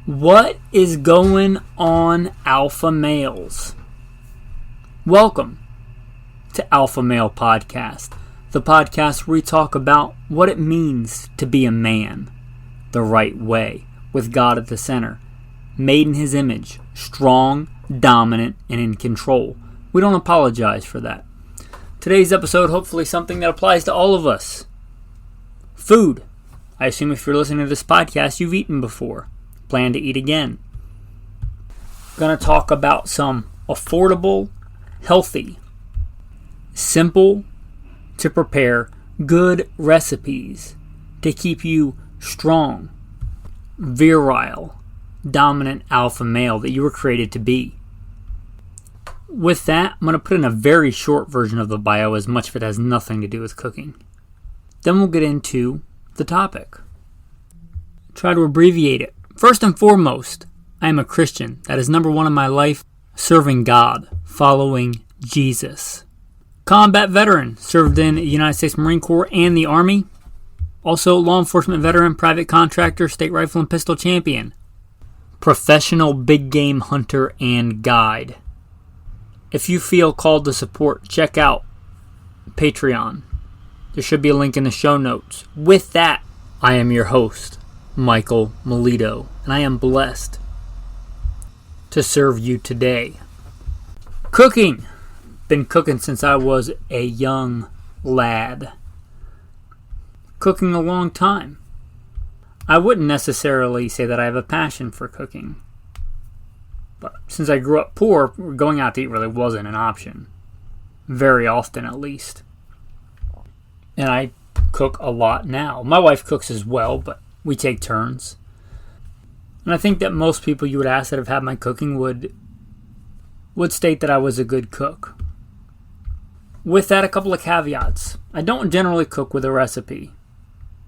What is going on, alpha males? Welcome to Alpha Male Podcast, the podcast where we talk about what it means to be a man the right way, with God at the center, made in His image, strong, dominant, and in control. We don't apologize for that. Today's episode, hopefully something that applies to all of us. Food. I assume if you're listening to this podcast, you've eaten before. Plan to eat again. Going to talk about some affordable, healthy, simple to prepare, good recipes to keep you strong, virile, dominant alpha male that you were created to be. With that, I'm going to put in a very short version of the bio, as much of it has nothing to do with cooking. Then we'll get into the topic. Try to abbreviate it. First and foremost, I am a Christian. That is number one in my life, serving God, following Jesus. Combat veteran, served in the United States Marine Corps and the Army. Also law enforcement veteran, private contractor, state rifle and pistol champion. Professional big game hunter and guide. If you feel called to support, check out Patreon. There should be a link in the show notes. With that, I am your host, Michael Milito, and I am blessed to serve you today. Cooking. Been cooking since I was a young lad. Cooking a long time. I wouldn't necessarily say that I have a passion for cooking. But since I grew up poor, going out to eat really wasn't an option. Very often, at least. And I cook a lot now. My wife cooks as well, but we take turns. And I think that most people you would ask that have had my cooking would state that I was a good cook. With that, a couple of caveats. I don't generally cook with a recipe,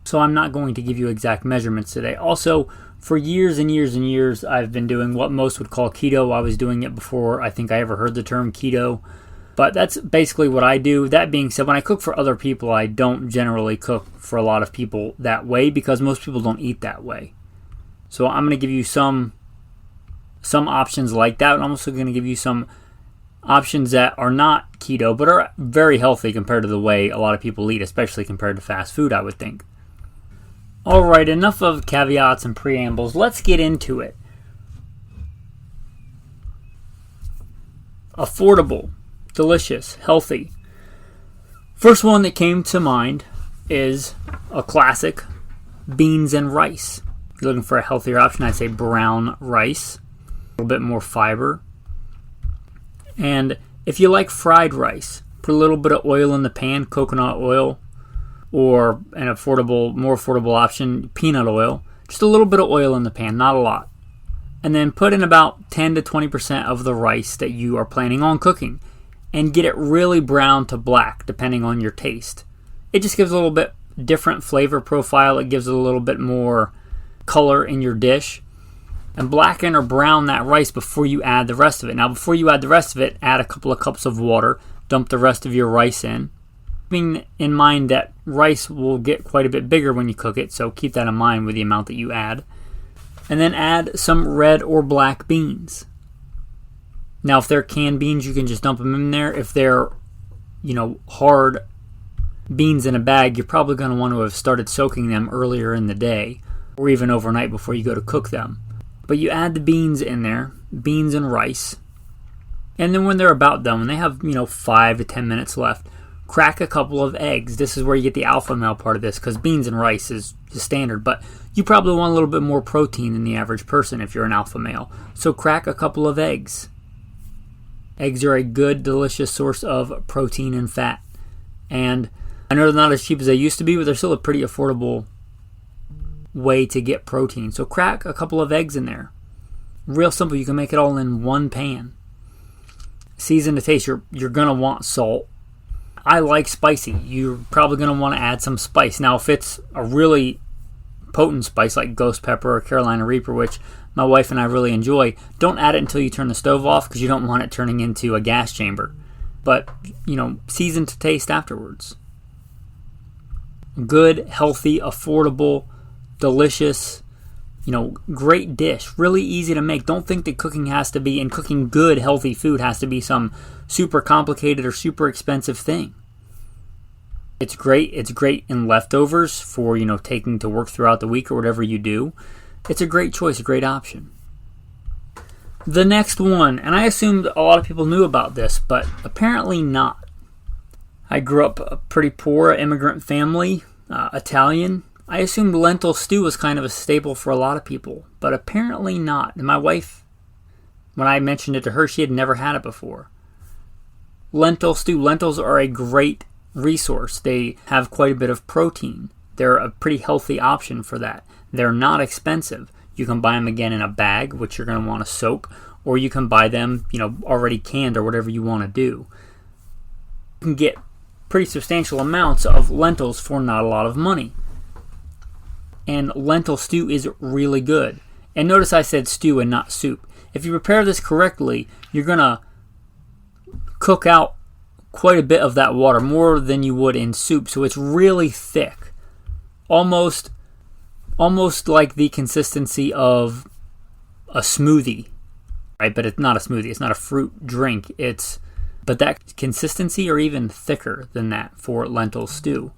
so I'm not going to give you exact measurements today. Also, for years and years and years, I've been doing what most would call keto. I was doing it before I think I ever heard the term keto. But that's basically what I do. That being said, when I cook for other people, I don't generally cook for a lot of people that way because most people don't eat that way. So I'm going to give you some options like that. And I'm also going to give you some options that are not keto, but are very healthy compared to the way a lot of people eat, especially compared to fast food, I would think. Alright, enough of caveats and preambles. Let's get into it. Affordable. Delicious, healthy. First one that came to mind is a classic, beans and rice. If you're looking for a healthier option, I'd say brown rice. A little bit more fiber. And if you like fried rice, put a little bit of oil in the pan, coconut oil, or an more affordable option, peanut oil. Just a little bit of oil in the pan, not a lot. And then put in about 10 to 20% of the rice that you are planning on cooking. And get it really brown to black, depending on your taste. It just gives a little bit different flavor profile. It gives it a little bit more color in your dish. And blacken or brown that rice before you add the rest of it. Now, before you add the rest of it, add a couple of cups of water. Dump the rest of your rice in. Keeping in mind that rice will get quite a bit bigger when you cook it, so keep that in mind with the amount that you add. And then add some red or black beans. Now, if they're canned beans, you can just dump them in there. If they're, hard beans in a bag, you're probably going to want to have started soaking them earlier in the day or even overnight before you go to cook them. But you add the beans in there, beans and rice. And then when they're about done, when they have, 5 to 10 minutes left, crack a couple of eggs. This is where you get the alpha male part of this, because beans and rice is the standard. But you probably want a little bit more protein than the average person if you're an alpha male. So crack a couple of eggs. Eggs are a good, delicious source of protein and fat. And I know they're not as cheap as they used to be, but they're still a pretty affordable way to get protein. So crack a couple of eggs in there. Real simple. You can make it all in one pan. Season to taste. You're going to want salt. I like spicy. You're probably going to want to add some spice. Now, if it's a really potent spice like ghost pepper or Carolina Reaper, which my wife and I really enjoy, don't add it until you turn the stove off because you don't want it turning into a gas chamber. But, season to taste afterwards. Good, healthy, affordable, delicious, Great dish, really easy to make. Don't think that cooking has to be, and cooking good, healthy food has to be some super complicated or super expensive thing. It's great. It's great in leftovers for, taking to work throughout the week or whatever you do. It's a great choice, a great option. The next one, and I assumed a lot of people knew about this, but apparently not. I grew up a pretty poor immigrant family, Italian. I assumed lentil stew was kind of a staple for a lot of people, but apparently not. And my wife, when I mentioned it to her, she had never had it before. Lentil stew. Lentils are a great resource. They have quite a bit of protein. They're a pretty healthy option for that. They're not expensive. You can buy them again in a bag, which you're going to want to soak, or you can buy them, already canned or whatever you want to do. You can get pretty substantial amounts of lentils for not a lot of money. And lentil stew is really good. And notice I said stew and not soup. If you prepare this correctly, you're going to cook out quite a bit of that water, more than you would in soup. So it's really thick. Almost like the consistency of a smoothie. Right? But it's not a smoothie. It's not a fruit drink. But that consistency, or even thicker than that for lentil stew.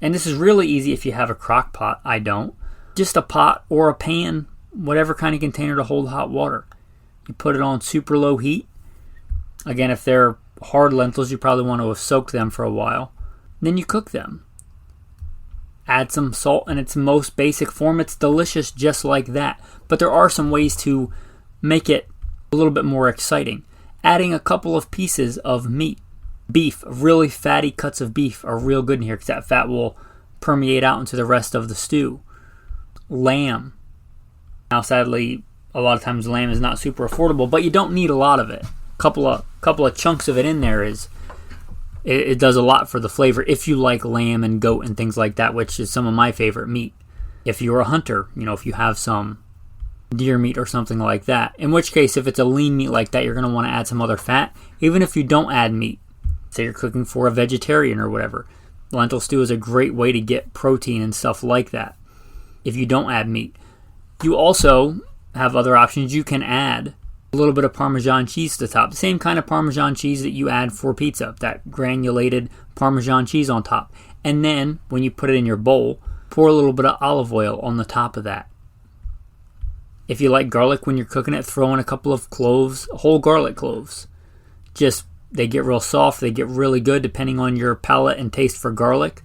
And this is really easy if you have a crock pot. I don't. Just a pot or a pan, whatever kind of container to hold hot water. You put it on super low heat. Again, if they're hard lentils, you probably want to have soaked them for a while. Then you cook them. Add some salt in its most basic form. It's delicious just like that. But there are some ways to make it a little bit more exciting. Adding a couple of pieces of meat. Beef, really fatty cuts of beef are real good in here because that fat will permeate out into the rest of the stew. Lamb. Now, sadly, a lot of times lamb is not super affordable, but you don't need a lot of it. Couple of chunks of it in there it does a lot for the flavor if you like lamb and goat and things like that, which is some of my favorite meat. If you're a hunter, if you have some deer meat or something like that, in which case, if it's a lean meat like that, you're going to want to add some other fat. Even if you don't add meat, say you're cooking for a vegetarian or whatever, lentil stew is a great way to get protein and stuff like that if you don't add meat. You also have other options. You can add a little bit of Parmesan cheese to the top. The same kind of Parmesan cheese that you add for pizza, that granulated Parmesan cheese on top. And then, when you put it in your bowl, pour a little bit of olive oil on the top of that. If you like garlic when you're cooking it, throw in a couple of cloves, whole garlic cloves. They get real soft, they get really good depending on your palate and taste for garlic.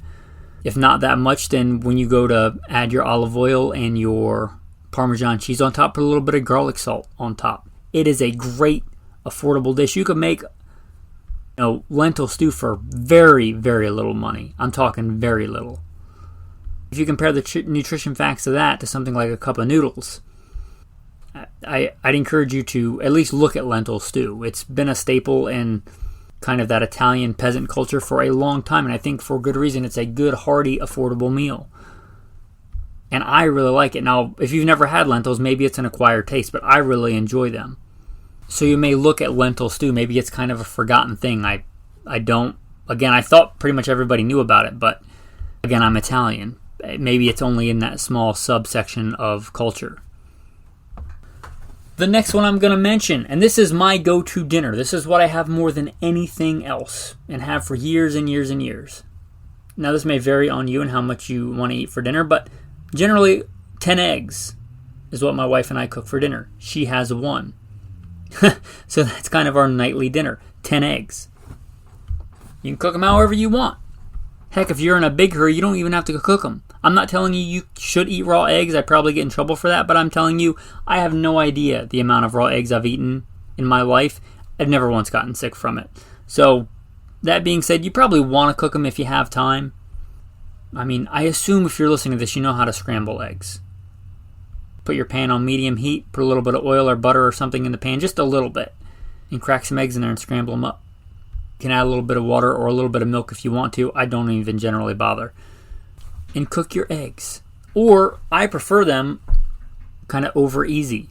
If not that much, then when you go to add your olive oil and your Parmesan cheese on top, put a little bit of garlic salt on top. It is a great, affordable dish. You could make lentil stew for very, very little money. I'm talking very little. If you compare the nutrition facts of that to something like a cup of noodles, I'd encourage you to at least look at lentil stew. It's been a staple in kind of that Italian peasant culture for a long time, and I think for good reason. It's a good, hearty, affordable meal. And I really like it. Now, if you've never had lentils, maybe it's an acquired taste, but I really enjoy them. So you may look at lentil stew, maybe it's kind of a forgotten thing. I don't. Again, I thought pretty much everybody knew about it, but again, I'm Italian. Maybe it's only in that small subsection of culture. The next one I'm going to mention, and this is my go-to dinner. This is what I have more than anything else and have for years and years and years. Now, this may vary on you and how much you want to eat for dinner, but generally 10 eggs is what my wife and I cook for dinner. She has 1. So that's kind of our nightly dinner. 10 eggs. You can cook them however you want. Heck, if you're in a big hurry, you don't even have to cook them. I'm not telling you should eat raw eggs. I probably get in trouble for that, but I'm telling you, I have no idea the amount of raw eggs I've eaten in my life. I've never once gotten sick from it. So, that being said, you probably want to cook them if you have time. I mean, I assume if you're listening to this, you know how to scramble eggs. Put your pan on medium heat, put a little bit of oil or butter or something in the pan, just a little bit, and crack some eggs in there and scramble them up. You can add a little bit of water or a little bit of milk if you want to. I don't even generally bother. And cook your eggs. Or I prefer them kind of over easy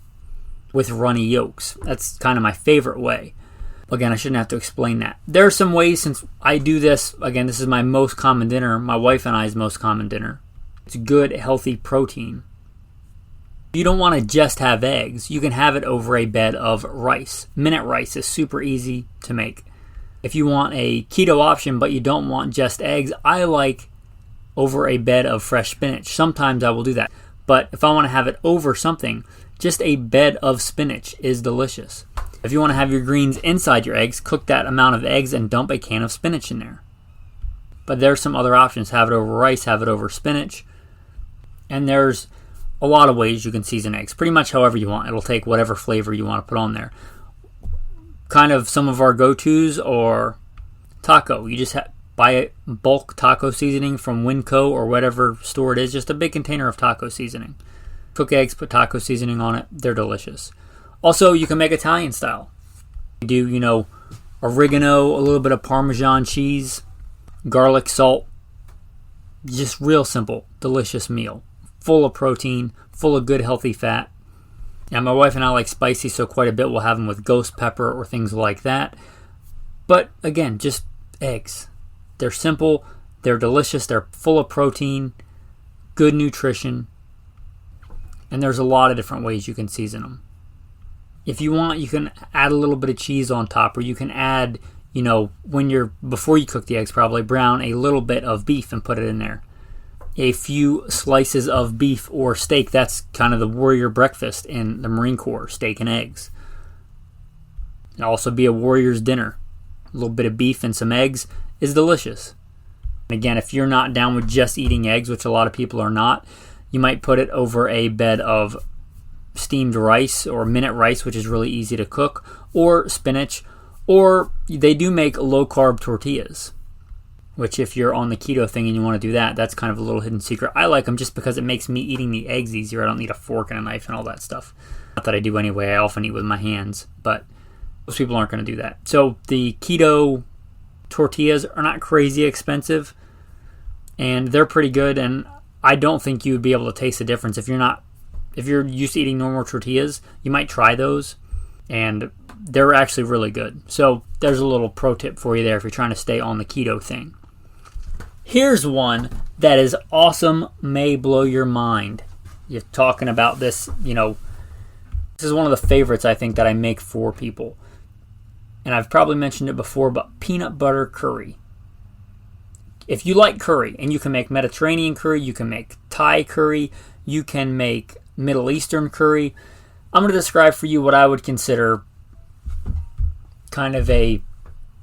with runny yolks. That's kind of my favorite way. Again, I shouldn't have to explain that. There are some ways, since I do this, again, this is my most common dinner, my wife and I's most common dinner. It's good, healthy protein. You don't want to just have eggs. You can have it over a bed of rice. Minute rice is super easy to make. If you want a keto option but you don't want just eggs, I like over a bed of fresh spinach. Sometimes I will do that. But if I want to have it over something, just a bed of spinach is delicious. If you want to have your greens inside your eggs, cook that amount of eggs and dump a can of spinach in there. But there's some other options. Have it over rice, have it over spinach. And there's a lot of ways you can season eggs. Pretty much however you want. It'll take whatever flavor you want to put on there. Kind of some of our go-tos are taco. You just buy a bulk taco seasoning from Winco or whatever store it is. Just a big container of taco seasoning. Cook eggs, put taco seasoning on it. They're delicious. Also, you can make Italian style. You do, oregano, a little bit of Parmesan cheese, garlic, salt. Just real simple, delicious meal. Full of protein, full of good healthy fat. And my wife and I like spicy, so quite a bit we'll have them with ghost pepper or things like that. But again, just eggs. They're simple, they're delicious, they're full of protein, good nutrition, and there's a lot of different ways you can season them. If you want, you can add a little bit of cheese on top, or you can add, before you cook the eggs, probably brown a little bit of beef and put it in there. A few slices of beef or steak. That's kind of the warrior breakfast in the Marine Corps, steak and eggs. It'll also be a warrior's dinner. A little bit of beef and some eggs is delicious. And again, if you're not down with just eating eggs, which a lot of people are not, you might put it over a bed of steamed rice or minute rice, which is really easy to cook, or spinach, or they do make low-carb tortillas. Which if you're on the keto thing and you want to do that, that's kind of a little hidden secret. I like them just because it makes me eating the eggs easier. I don't need a fork and a knife and all that stuff. Not that I do anyway. I often eat with my hands, but most people aren't going to do that. So the keto tortillas are not crazy expensive, and they're pretty good, and I don't think you would be able to taste the difference. If you're used to eating normal tortillas, you might try those, and they're actually really good. So there's a little pro tip for you there if you're trying to stay on the keto thing. Here's one that is awesome, may blow your mind. You're talking about this, this is one of the favorites I think that I make for people. And I've probably mentioned it before, but peanut butter curry. If you like curry, and you can make Mediterranean curry, you can make Thai curry, you can make Middle Eastern curry, I'm going to describe for you what I would consider kind of a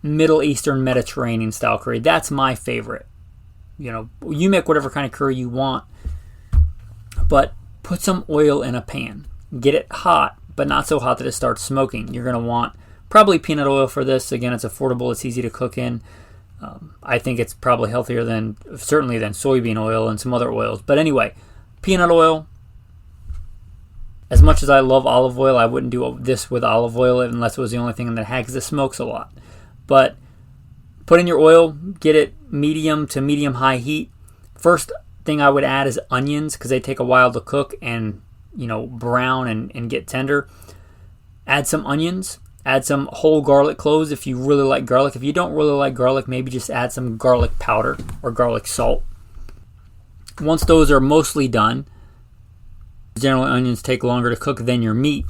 Middle Eastern Mediterranean style curry. That's my favorite. You make whatever kind of curry you want, but put some oil in a pan. Get it hot, but not so hot that it starts smoking. You're going to want probably peanut oil for this. Again, it's affordable. It's easy to cook in. I think it's probably healthier certainly than soybean oil and some other oils. But anyway, peanut oil. As much as I love olive oil, I wouldn't do this with olive oil unless it was the only thing in the had, because it smokes a lot. But put in your oil, get it medium to medium-high heat. First thing I would add is onions, because they take a while to cook and brown and get tender. Add some onions. Add some whole garlic cloves if you really like garlic. If you don't really like garlic, maybe just add some garlic powder or garlic salt. Once those are mostly done, generally onions take longer to cook than your meat,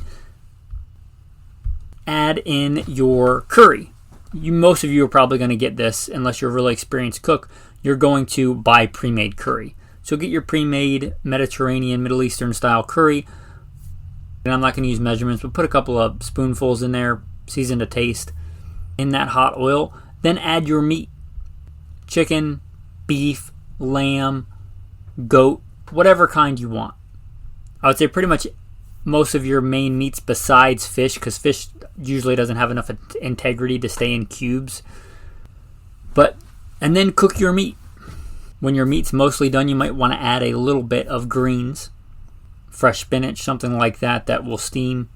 add in your curry. Most of you are probably going to get this, unless you're a really experienced cook, you're going to buy pre-made curry. So get your pre-made Mediterranean, Middle Eastern style curry. And I'm not going to use measurements, but put a couple of spoonfuls in there, season to taste, in that hot oil. Then add your meat. Chicken, beef, lamb, goat, whatever kind you want. I would say pretty much most of your main meats besides fish, because fish usually doesn't have enough integrity to stay in cubes. And then cook your meat. When your meat's mostly done, you might want to add a little bit of greens, fresh spinach, something like that will steam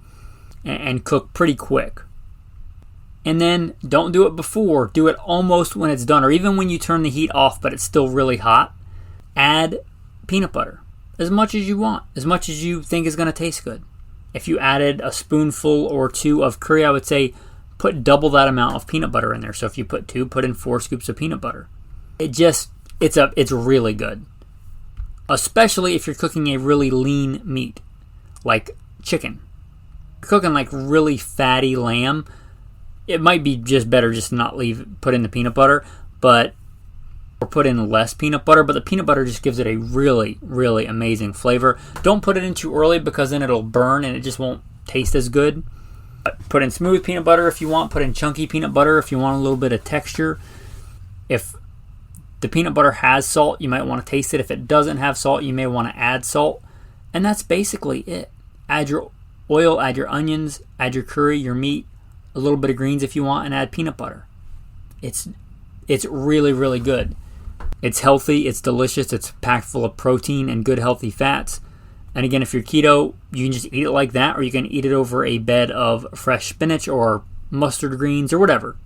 and cook pretty quick. And then don't do it before, do it almost when it's done, or even when you turn the heat off but it's still really hot. Add peanut butter. As much as you want, as much as you think is going to taste good. If you added a spoonful or two of curry, I would say put double that amount of peanut butter in there. So if you put 2, put in 4 scoops of peanut butter. It's really good. Especially if you're cooking a really lean meat. like chicken. If you're cooking like really fatty lamb, it might be just better just to not put in the peanut butter, or put in less peanut butter, but the peanut butter just gives it a really, really amazing flavor. Don't put it in too early because then it'll burn and it just won't taste as good. Put in smooth peanut butter if you want. Put in chunky peanut butter if you want a little bit of texture. If the peanut butter has salt, you might want to taste it. If it doesn't have salt, you may want to add salt. And that's basically it. Add your oil, add your onions, add your curry, your meat, a little bit of greens if you want, and add peanut butter. It's really, really good. It's healthy, it's delicious, it's packed full of protein and good healthy fats. And again, if you're keto, you can just eat it like that, or you can eat it over a bed of fresh spinach or mustard greens or whatever.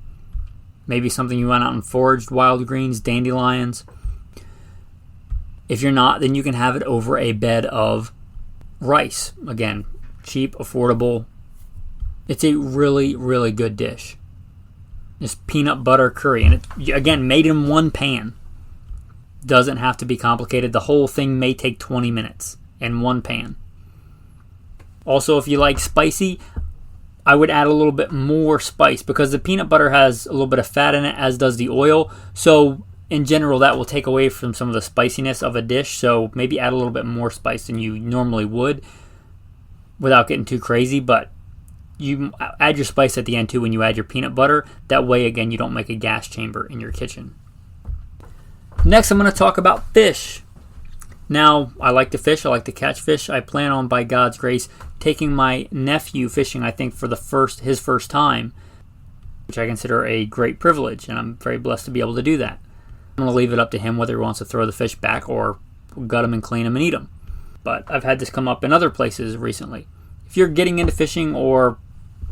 Maybe something you went out and foraged, wild greens, dandelions. If you're not, then you can have it over a bed of rice. Again, cheap, affordable. It's a really, really good dish. Just peanut butter curry. And it, again, made in one pan. Doesn't have to be complicated. The whole thing may take 20 minutes in one pan. Also, if you like spicy, I would add a little bit more spice because the peanut butter has a little bit of fat in it, as does the oil. So in general, that will take away from some of the spiciness of a dish. So maybe add a little bit more spice than you normally would without getting too crazy. But you add your spice at the end too when you add your peanut butter. That way, again, you don't make a gas chamber in your kitchen. Next, I'm going to talk about fish. Now, I like to fish. I like to catch fish. I plan on, by God's grace, taking my nephew fishing, I think, for his first time, which I consider a great privilege, and I'm very blessed to be able to do that. I'm going to leave it up to him whether he wants to throw the fish back or gut them and clean them and eat them. But I've had this come up in other places recently. If you're getting into fishing or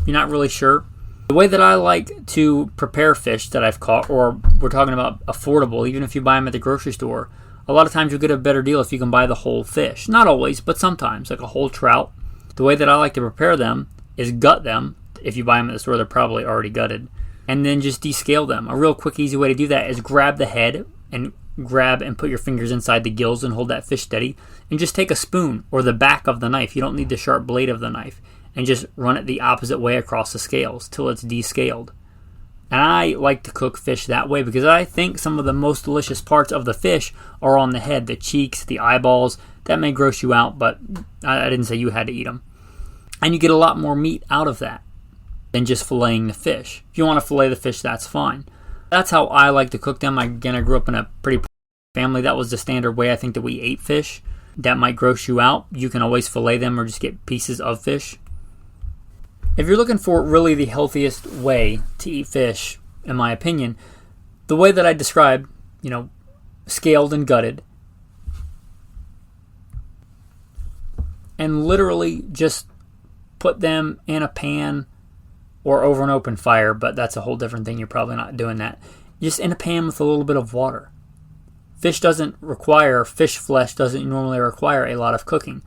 you're not really sure, the way that I like to prepare fish that I've caught, or we're talking about affordable, even if you buy them at the grocery store, a lot of times you'll get a better deal if you can buy the whole fish. Not always, but sometimes, like a whole trout. The way that I like to prepare them is gut them. If you buy them at the store, they're probably already gutted. And then just descale them. A real quick, easy way to do that is grab the head and put your fingers inside the gills and hold that fish steady. And just take a spoon or the back of the knife. You don't need the sharp blade of the knife. And just run it the opposite way across the scales till it's descaled. And I like to cook fish that way because I think some of the most delicious parts of the fish are on the head, the cheeks, the eyeballs. That may gross you out, but I didn't say you had to eat them. And you get a lot more meat out of that than just filleting the fish. If you want to fillet the fish, that's fine. That's how I like to cook them. I grew up in a pretty family. That was the standard way I think that we ate fish. That might gross you out. You can always fillet them or just get pieces of fish. If you're looking for really the healthiest way to eat fish, in my opinion, the way that I described, scaled and gutted, and literally just put them in a pan or over an open fire, but that's a whole different thing. You're probably not doing that. Just in a pan with a little bit of water. Fish flesh doesn't normally require a lot of cooking.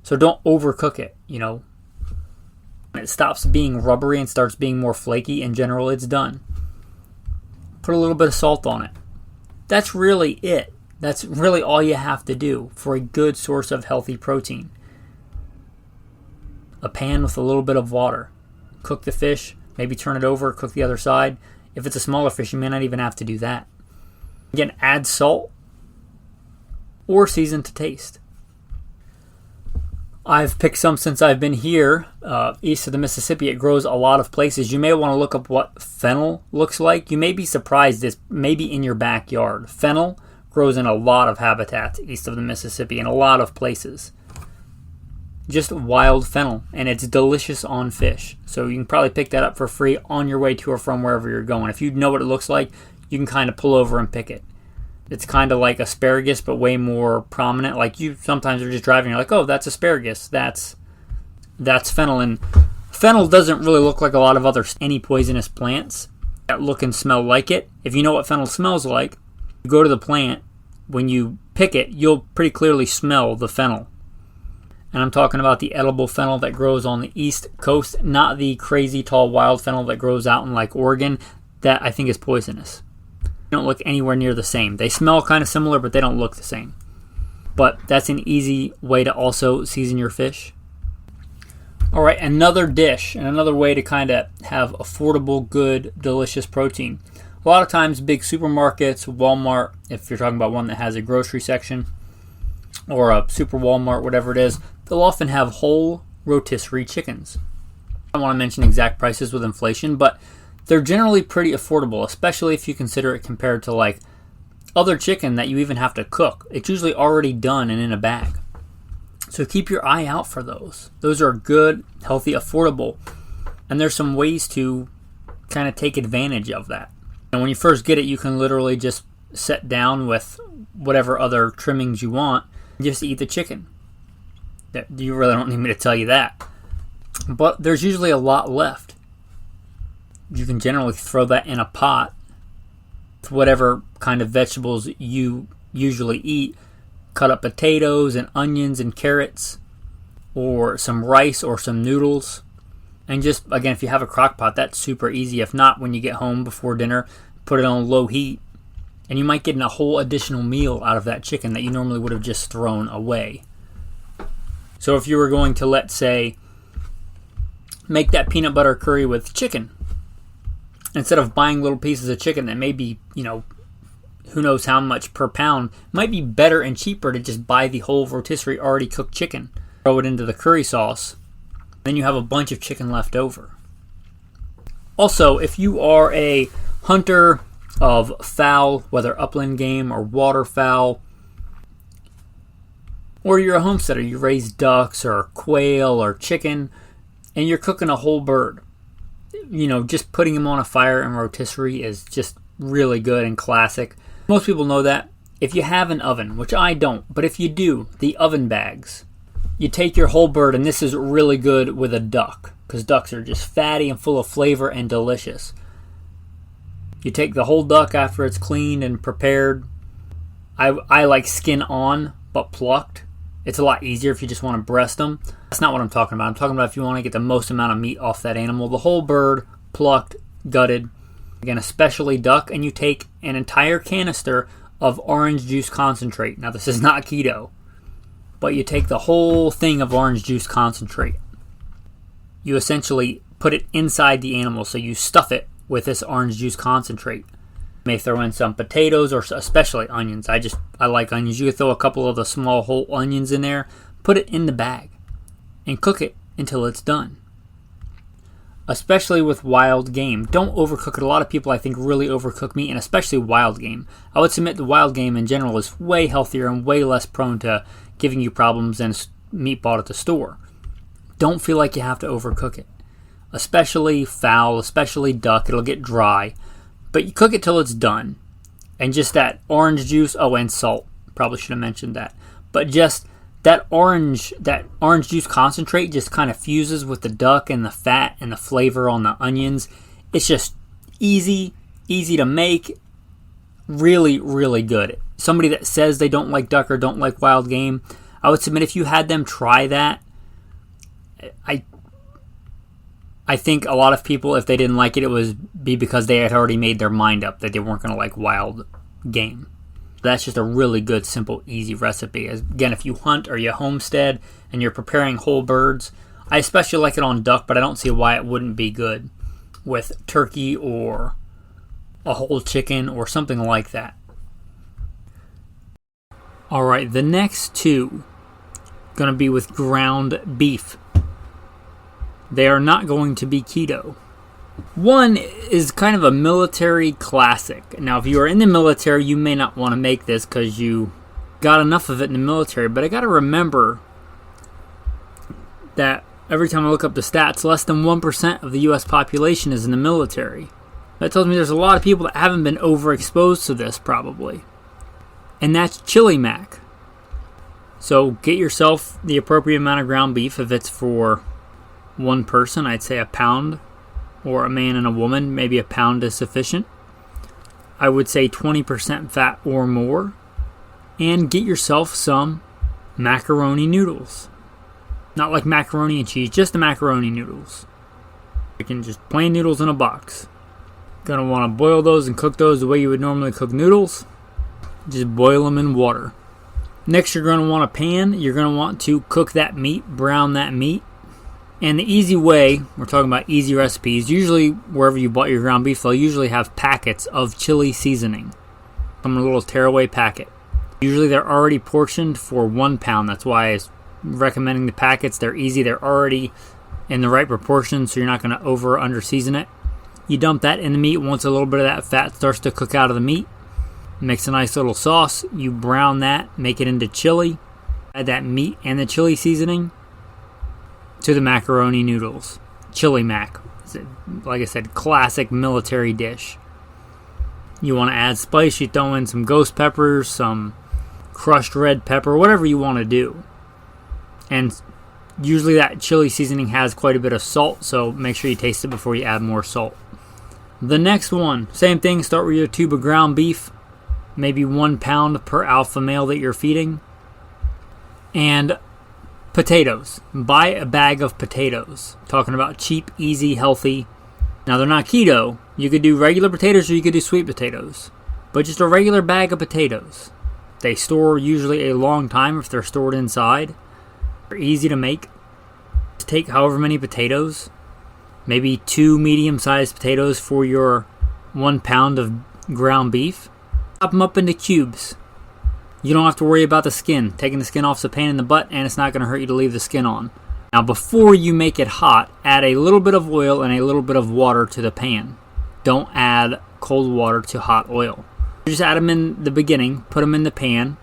So don't overcook it, It stops being rubbery and starts being more flaky. In general, it's done. Put a little bit of salt on it. That's really it. That's really all you have to do for a good source of healthy protein. A pan with a little bit of water. Cook the fish, maybe turn it over, cook the other side. If it's a smaller fish, you may not even have to do that. Again, add salt or season to taste. I've picked some since I've been here, east of the Mississippi. It grows a lot of places. You may want to look up what fennel looks like. You may be surprised it's maybe in your backyard. Fennel grows in a lot of habitats east of the Mississippi in a lot of places. Just wild fennel, and it's delicious on fish. So you can probably pick that up for free on your way to or from wherever you're going. If you know what it looks like, you can kind of pull over and pick it. It's kind of like asparagus, but way more prominent. Like you sometimes are just driving, you're like, oh, that's asparagus. That's fennel. And fennel doesn't really look like a lot of any poisonous plants that look and smell like it. If you know what fennel smells like, you go to the plant. When you pick it, you'll pretty clearly smell the fennel. And I'm talking about the edible fennel that grows on the East Coast, not the crazy tall wild fennel that grows out in like Oregon. That I think is poisonous. They don't look anywhere near the same. They smell kind of similar, but they don't look the same. But that's an easy way to also season your fish. All right, another dish and another way to kind of have affordable, good, delicious protein. A lot of times big supermarkets, Walmart, if you're talking about one that has a grocery section, or a super Walmart, whatever it is, they'll often have whole rotisserie chickens. I don't want to mention exact prices with inflation, but they're generally pretty affordable, especially if you consider it compared to like other chicken that you even have to cook. It's usually already done and in a bag. So keep your eye out for those. Those are good, healthy, affordable. And there's some ways to kind of take advantage of that. And when you first get it, you can literally just sit down with whatever other trimmings you want and just eat the chicken. You really don't need me to tell you that. But there's usually a lot left. You can generally throw that in a pot with whatever kind of vegetables you usually eat. Cut up potatoes and onions and carrots, or some rice or some noodles. And just, again, if you have a crock pot, that's super easy. If not, when you get home before dinner, put it on low heat. And you might get a whole additional meal out of that chicken that you normally would have just thrown away. So if you were going to, let's say, make that peanut butter curry with chicken, instead of buying little pieces of chicken that may be, who knows how much per pound, might be better and cheaper to just buy the whole rotisserie already cooked chicken, throw it into the curry sauce, then you have a bunch of chicken left over. Also, if you are a hunter of fowl, whether upland game or waterfowl, or you're a homesteader, you raise ducks or quail or chicken, and you're cooking a whole bird, just putting them on a fire in rotisserie is just really good and classic. Most people know that. If you have an oven, which I don't, but if you do, the oven bags, you take your whole bird, and this is really good with a duck, because ducks are just fatty and full of flavor and delicious. You take the whole duck after it's cleaned and prepared. I like skin on, but plucked. It's a lot easier if you just want to breast them. That's not what I'm talking about. I'm talking about if you want to get the most amount of meat off that animal. The whole bird, plucked, gutted. Again, especially duck, and you take an entire canister of orange juice concentrate. Now, this is not keto, but you take the whole thing of orange juice concentrate. You essentially put it inside the animal, so you stuff it with this orange juice concentrate. You may throw in some potatoes, or especially onions. I like onions. You could throw a couple of the small whole onions in there, put it in the bag, and cook it until it's done. Especially with wild game. Don't overcook it. A lot of people, I think, really overcook meat, and especially wild game. I would submit the wild game in general is way healthier and way less prone to giving you problems than meat bought at the store. Don't feel like you have to overcook it. Especially fowl, especially duck. It'll get dry. But you cook it till it's done. And just that orange juice, and salt. Probably should have mentioned that. But just that orange juice concentrate just kind of fuses with the duck and the fat and the flavor on the onions. It's just easy to make, really, really good. Somebody that says they don't like duck or don't like wild game, I would submit if you had them try that, I think a lot of people, if they didn't like it, it would be because they had already made their mind up that they weren't going to like wild game. That's just a really good, simple, easy recipe. Again, if you hunt or you homestead and you're preparing whole birds, I especially like it on duck, but I don't see why it wouldn't be good with turkey or a whole chicken or something like that. Alright, the next two going to be with ground beef. They are not going to be keto. One is kind of a military classic. Now, if you are in the military, you may not want to make this because you got enough of it in the military, but I got to remember that every time I look up the stats, less than 1% of the U.S. population is in the military. That tells me there's a lot of people that haven't been overexposed to this, probably. And that's chili mac. So get yourself the appropriate amount of ground beef. If it's for one person, I'd say a pound. Or a man and a woman, maybe a pound is sufficient. I would say 20% fat or more. And get yourself some macaroni noodles. Not like macaroni and cheese, just the macaroni noodles. You can just plain noodles in a box. Gonna want to boil those and cook those the way you would normally cook noodles. Just boil them in water. Next, you're going to want a pan. You're going to want to cook that meat, brown that meat. And the easy way, we're talking about easy recipes, usually wherever you bought your ground beef, they'll usually have packets of chili seasoning. Come in a little tearaway packet. Usually they're already portioned for 1 pound. That's why I'm recommending the packets. They're easy. They're already in the right proportion, so you're not going to over or under season it. You dump that in the meat once a little bit of that fat starts to cook out of the meat. Mix a nice little sauce. You brown that, make it into chili. Add that meat and the chili seasoning to the macaroni noodles. Chili mac. Like I said, classic military dish. You want to add spice, you throw in some ghost peppers, some crushed red pepper, whatever you want to do. And usually that chili seasoning has quite a bit of salt, so make sure you taste it before you add more salt. The next one, same thing, start with your tube of ground beef, maybe 1 pound per alpha male that you're feeding. And potatoes. Buy a bag of potatoes. Talking about cheap, easy, healthy. Now they're not keto. You could do regular potatoes or you could do sweet potatoes. But just a regular bag of potatoes. They store usually a long time if they're stored inside. They're easy to make. Just take however many potatoes. Maybe 2 medium-sized potatoes for your 1 pound of ground beef. Chop them up into cubes. You don't have to worry about the skin. Taking the skin off is a pain in the butt, and it's not going to hurt you to leave the skin on. Now, before you make it hot, add a little bit of oil and a little bit of water to the pan. Don't add cold water to hot oil. Just add them in the beginning, put them in the pan,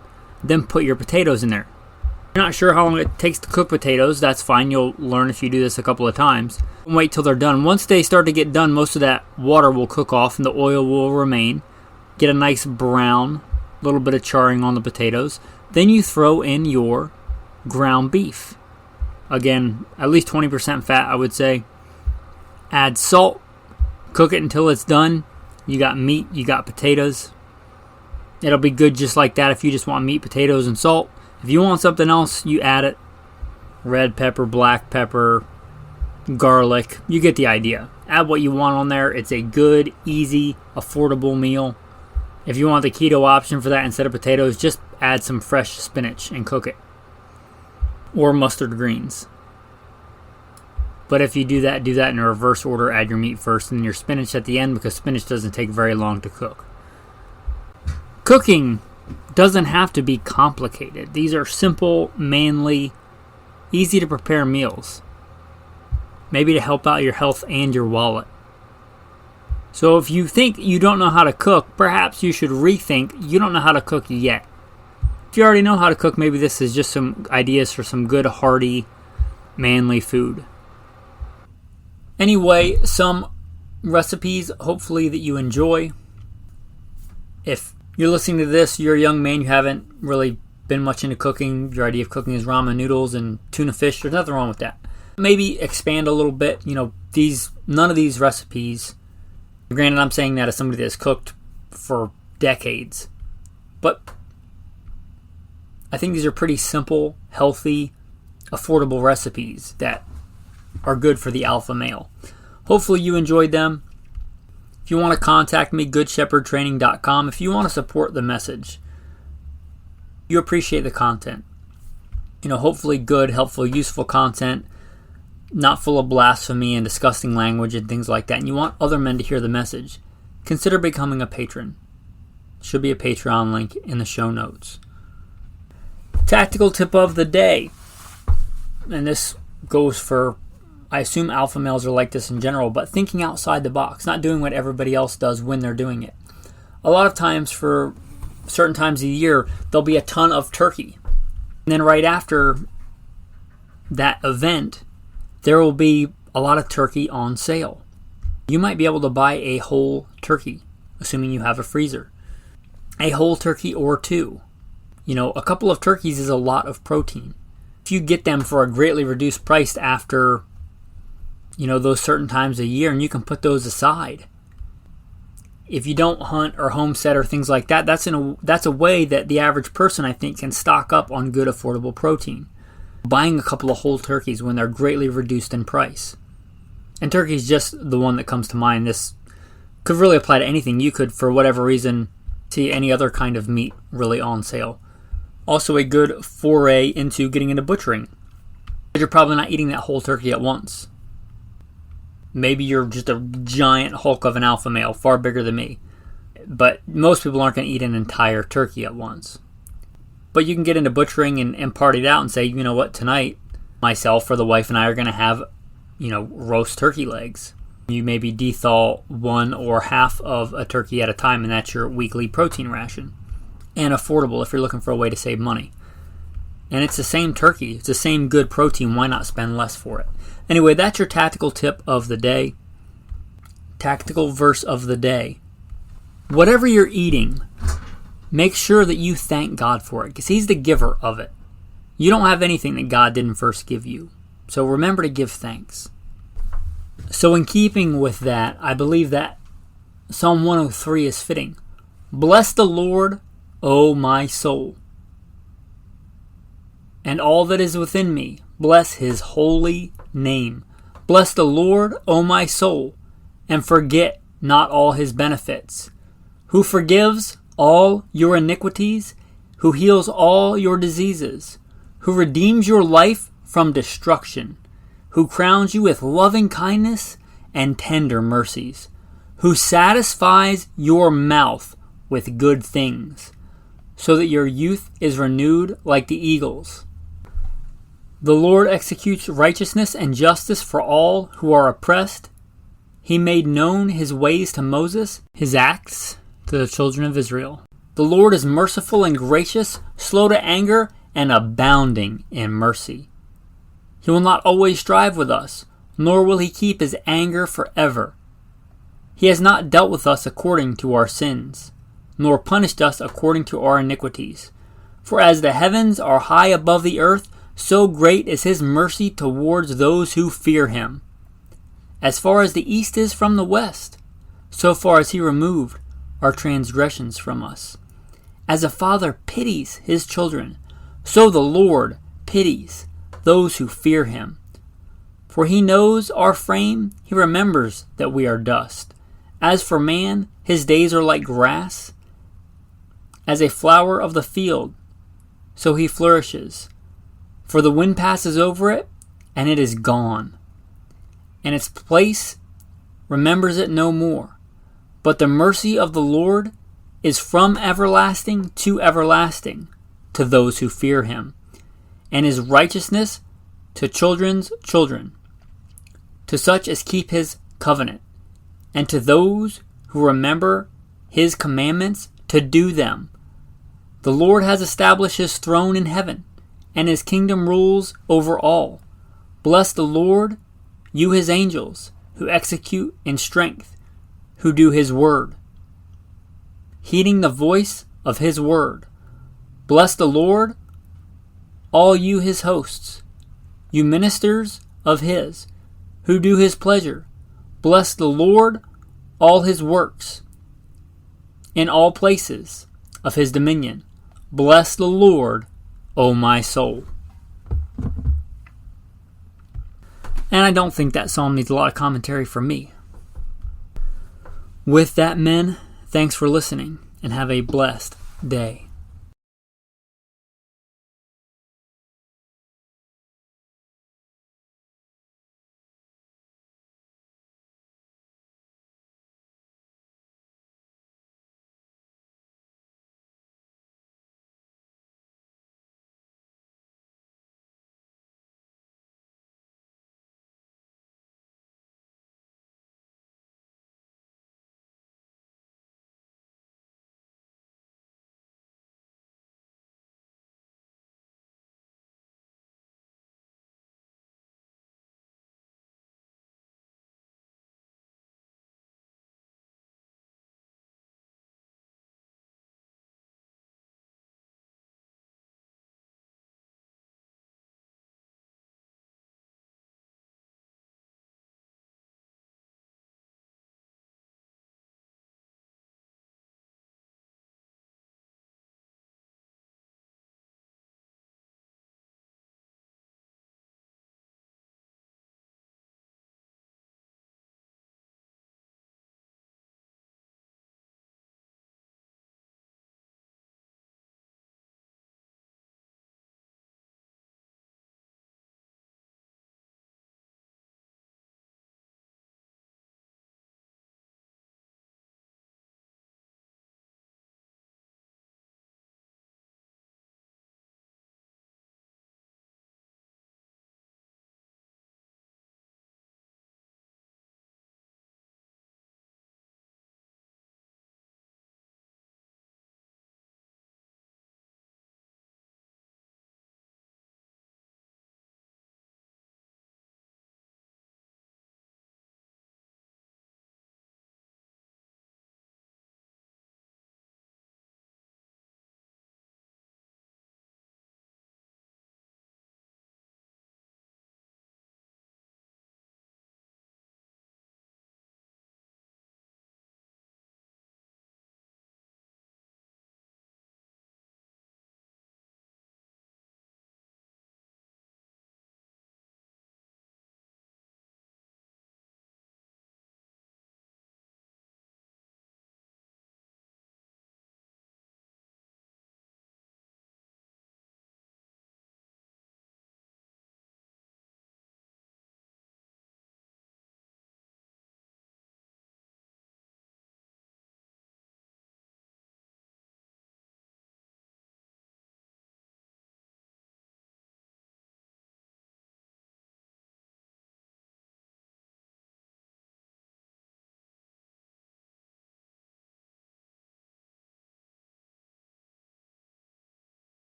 then put your potatoes in there. If you're not sure how long it takes to cook potatoes, that's fine. You'll learn if you do this a couple of times. Wait till they're done. Once they start to get done, most of that water will cook off and the oil will remain. Get a nice brown, little bit of charring on the potatoes. Then you throw in your ground beef. Again, at least 20% fat, I would say. Add salt. Cook it until it's done. You got meat, you got potatoes. It'll be good just like that if you just want meat, potatoes, and salt. If you want something else, you add it. Red pepper, black pepper, garlic. You get the idea. Add what you want on there. It's a good, easy, affordable meal. If you want the keto option for that instead of potatoes, just add some fresh spinach and cook it. Or mustard greens. But if you do that in a reverse order. Add your meat first and your spinach at the end, because spinach doesn't take very long to cook. Cooking doesn't have to be complicated. These are simple, manly, easy to prepare meals. Maybe to help out your health and your wallet. So if you think you don't know how to cook, perhaps you should rethink you don't know how to cook yet. If you already know how to cook, maybe this is just some ideas for some good, hearty, manly food. Anyway, some recipes, hopefully, that you enjoy. If you're listening to this, you're a young man, you haven't really been much into cooking, your idea of cooking is ramen noodles and tuna fish, there's nothing wrong with that. Maybe expand a little bit. None of these recipes, granted, I'm saying that as somebody that's cooked for decades, but I think these are pretty simple, healthy, affordable recipes that are good for the alpha male. Hopefully you enjoyed them. If you want to contact me, goodshepherdtraining.com. If you want to support the message, you appreciate the content. Hopefully good, helpful, useful content, not full of blasphemy and disgusting language and things like that, and you want other men to hear the message, consider becoming a patron. Should be a Patreon link in the show notes. Tactical tip of the day. And this goes for, I assume alpha males are like this in general, but thinking outside the box, not doing what everybody else does when they're doing it. A lot of times, for certain times of the year, there'll be a ton of turkey. And then right after that event, there will be a lot of turkey on sale. You might be able to buy a whole turkey, assuming you have a freezer. A whole turkey or two. A couple of turkeys is a lot of protein. If you get them for a greatly reduced price after, those certain times a year, and you can put those aside. If you don't hunt or homestead or things like that, that's a way that the average person, I think, can stock up on good, affordable protein. Buying a couple of whole turkeys when they're greatly reduced in price. And turkey is just the one that comes to mind. This could really apply to anything. You could, for whatever reason, see any other kind of meat really on sale. Also a good foray into getting into butchering. You're probably not eating that whole turkey at once. Maybe you're just a giant hulk of an alpha male, far bigger than me. But most people aren't going to eat an entire turkey at once. But you can get into butchering and part it out and say, you know what, tonight, myself or the wife and I are going to have, roast turkey legs. You maybe dethaw one or half of a turkey at a time, and that's your weekly protein ration. And affordable if you're looking for a way to save money. And it's the same turkey. It's the same good protein. Why not spend less for it? Anyway, that's your tactical tip of the day. Tactical verse of the day. Whatever you're eating, make sure that you thank God for it, because He's the giver of it. You don't have anything that God didn't first give you. So remember to give thanks. So in keeping with that, I believe that Psalm 103 is fitting. Bless the Lord, O my soul, and all that is within me. Bless His holy name. Bless the Lord, O my soul, and forget not all His benefits, who forgives all your iniquities, who heals all your diseases, who redeems your life from destruction, who crowns you with loving kindness and tender mercies, who satisfies your mouth with good things, so that your youth is renewed like the eagles. The Lord executes righteousness and justice for all who are oppressed. He made known His ways to Moses, His acts to the children of Israel. The Lord is merciful and gracious, slow to anger, and abounding in mercy. He will not always strive with us, nor will He keep His anger forever. He has not dealt with us according to our sins, nor punished us according to our iniquities. For as the heavens are high above the earth, so great is His mercy towards those who fear Him. As far as the east is from the west, so far has He removed our transgressions from us. As a father pities his children, so the Lord pities those who fear Him. For He knows our frame, He remembers that we are dust. As for man, his days are like grass, as a flower of the field, so he flourishes. For the wind passes over it, and it is gone, and its place remembers it no more. But the mercy of the Lord is from everlasting to everlasting to those who fear Him, and His righteousness to children's children, to such as keep His covenant, and to those who remember His commandments to do them. The Lord has established His throne in heaven, and His kingdom rules over all. Bless the Lord, you His angels, who execute in strength, who do His word, heeding the voice of His word. Bless the Lord, all you His hosts, you ministers of His, who do His pleasure. Bless the Lord, all His works, in all places of His dominion. Bless the Lord, O my soul. And I don't think that psalm needs a lot of commentary from me. With that, men, thanks for listening, and have a blessed day.